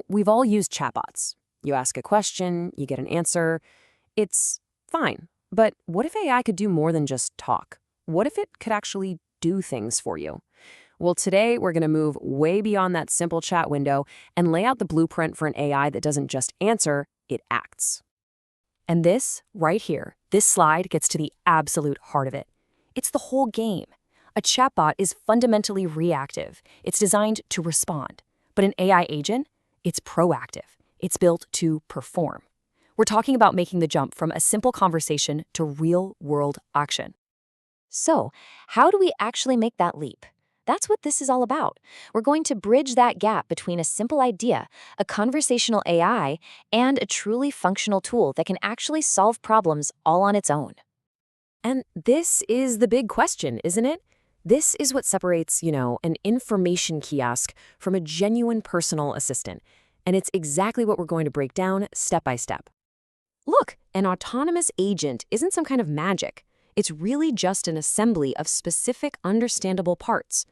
We've all used chatbots. You ask a question, you get an answer. It's fine. But what if AI could do more than just talk? What if it could actually do things for you? Well, today we're going to move way beyond that simple chat window and lay out the blueprint for an AI that doesn't just answer, it acts. And this, right here, this slide gets to the absolute heart of it. It's the whole game. A chatbot is fundamentally reactive. It's designed to respond. But an AI agent, it's proactive. It's built to perform. We're talking about making the jump from a simple conversation to real-world action. So, how do we actually make that leap? That's what this is all about. We're going to bridge that gap between a simple idea, a conversational AI, and a truly functional tool that can actually solve problems all on its own. And this is the big question, isn't it? This is what separates, an information kiosk from a genuine personal assistant. And it's exactly what we're going to break down step by step. Look, an autonomous agent isn't some kind of magic. It's really just an assembly of specific, understandable parts.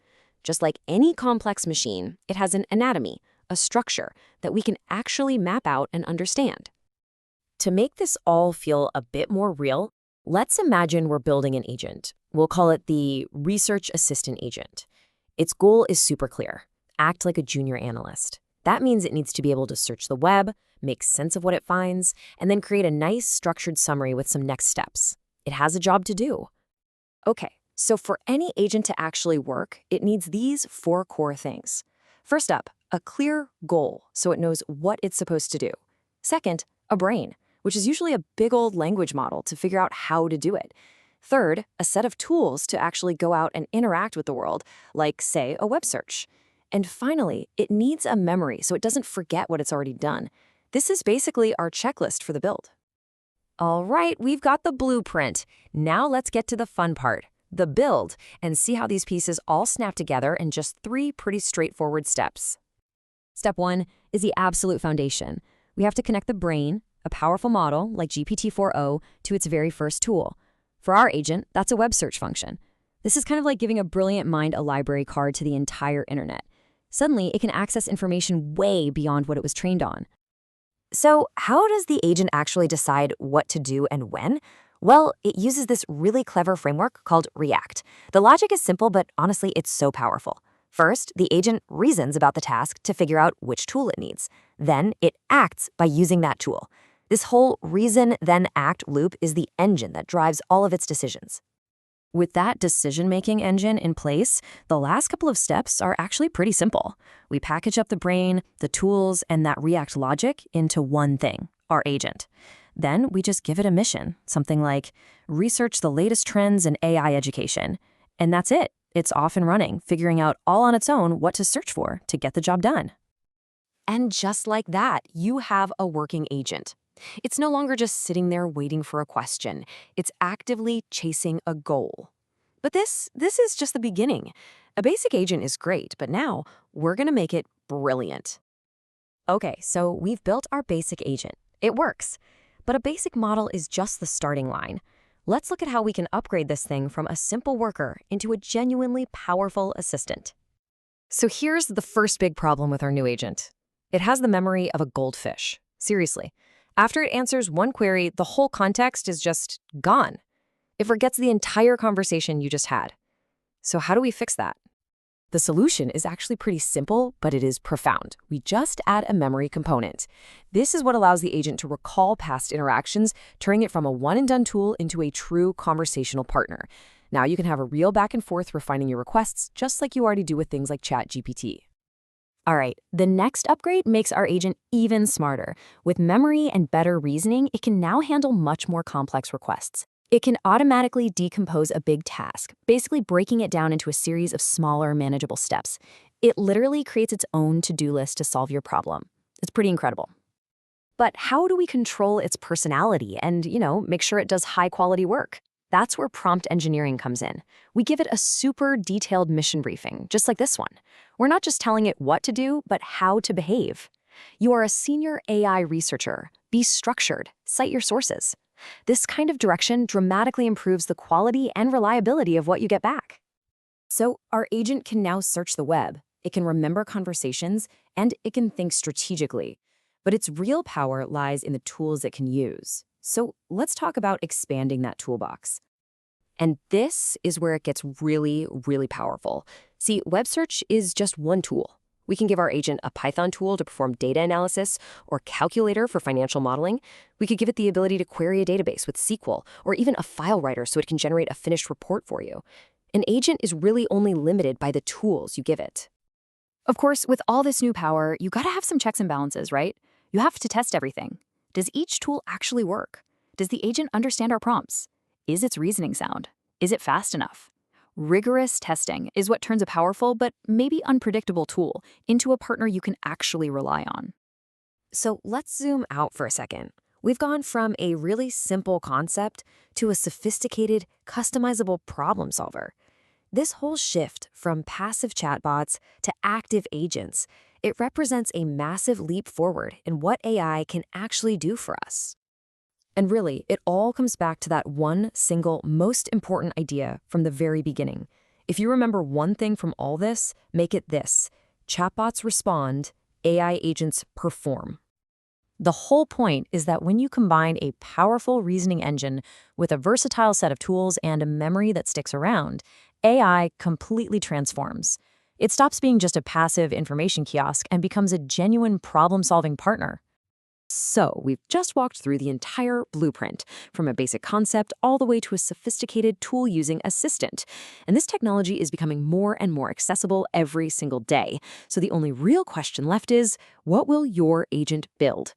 Just like any complex machine, it has an anatomy, a structure that we can actually map out and understand. To make this all feel a bit more real, let's imagine we're building an agent. We'll call it the Research Assistant Agent. Its goal is super clear: act like a junior analyst. That means it needs to be able to search the web, make sense of what it finds, and then create a nice structured summary with some next steps. It has a job to do. Okay, so for any agent to actually work, it needs these 4 core things. First up, a clear goal so it knows what it's supposed to do. Second, a brain, which is usually a big old language model to figure out how to do it. Third, a set of tools to actually go out and interact with the world, like, say, a web search. And finally, it needs a memory so it doesn't forget what it's already done. This is basically our checklist for the build. All right, we've got the blueprint. Now let's get to the fun part, the build, and see how these pieces all snap together in just 3 pretty straightforward steps. Step 1 is the absolute foundation. We have to connect the brain, a powerful model like GPT-4o, to its very first tool. For our agent, that's a web search function. This is kind of like giving a brilliant mind a library card to the entire internet. Suddenly, it can access information way beyond what it was trained on. So how does the agent actually decide what to do and when? Well, it uses this really clever framework called React. The logic is simple, but honestly, it's so powerful. First, the agent reasons about the task to figure out which tool it needs. Then it acts by using that tool. This whole reason, then act loop is the engine that drives all of its decisions. With that decision-making engine in place, the last couple of steps are actually pretty simple. We package up the brain, the tools, and that React logic into one thing, our agent. Then we just give it a mission, something like research the latest trends in AI education. And that's it. It's off and running, figuring out all on its own what to search for to get the job done. And just like that, you have a working agent. It's no longer just sitting there waiting for a question. It's actively chasing a goal. But this is just the beginning. A basic agent is great, but now we're going to make it brilliant. Okay, so we've built our basic agent. It works. But a basic model is just the starting line. Let's look at how we can upgrade this thing from a simple worker into a genuinely powerful assistant. So here's the first big problem with our new agent. It has the memory of a goldfish. Seriously. After it answers one query, the whole context is just gone. It forgets the entire conversation you just had. So how do we fix that? The solution is actually pretty simple, but it is profound. We just add a memory component. This is what allows the agent to recall past interactions, turning it from a one-and-done tool into a true conversational partner. Now you can have a real back and forth refining your requests, just like you already do with things like ChatGPT. All right, the next upgrade makes our agent even smarter. With memory and better reasoning, it can now handle much more complex requests. It can automatically decompose a big task, basically breaking it down into a series of smaller, manageable steps. It literally creates its own to-do list to solve your problem. It's pretty incredible. But how do we control its personality and, make sure it does high-quality work? That's where prompt engineering comes in. We give it a super detailed mission briefing, just like this one. We're not just telling it what to do, but how to behave. You are a senior AI researcher. Be structured. Cite your sources. This kind of direction dramatically improves the quality and reliability of what you get back. So our agent can now search the web. it can remember conversations, and it can think strategically. But its real power lies in the tools it can use. So let's talk about expanding that toolbox. And this is where it gets really, really powerful. See, web search is just one tool. We can give our agent a Python tool to perform data analysis or calculator for financial modeling. We could give it the ability to query a database with SQL or even a file writer so it can generate a finished report for you. An agent is really only limited by the tools you give it. Of course, with all this new power, you gotta have some checks and balances, right? You have to test everything. Does each tool actually work? Does the agent understand our prompts? Is its reasoning sound? Is it fast enough? Rigorous testing is what turns a powerful but maybe unpredictable tool into a partner you can actually rely on. So let's zoom out for a second. We've gone from a really simple concept to a sophisticated, customizable problem solver. This whole shift from passive chatbots to active agents, it represents a massive leap forward in what AI can actually do for us. And really, it all comes back to that one single, most important idea from the very beginning. If you remember one thing from all this, make it this: chatbots respond, AI agents perform. The whole point is that when you combine a powerful reasoning engine with a versatile set of tools and a memory that sticks around, AI completely transforms. It stops being just a passive information kiosk and becomes a genuine problem-solving partner. So, we've just walked through the entire blueprint, from a basic concept all the way to a sophisticated tool-using assistant. And this technology is becoming more and more accessible every single day. So the only real question left is, what will your agent build?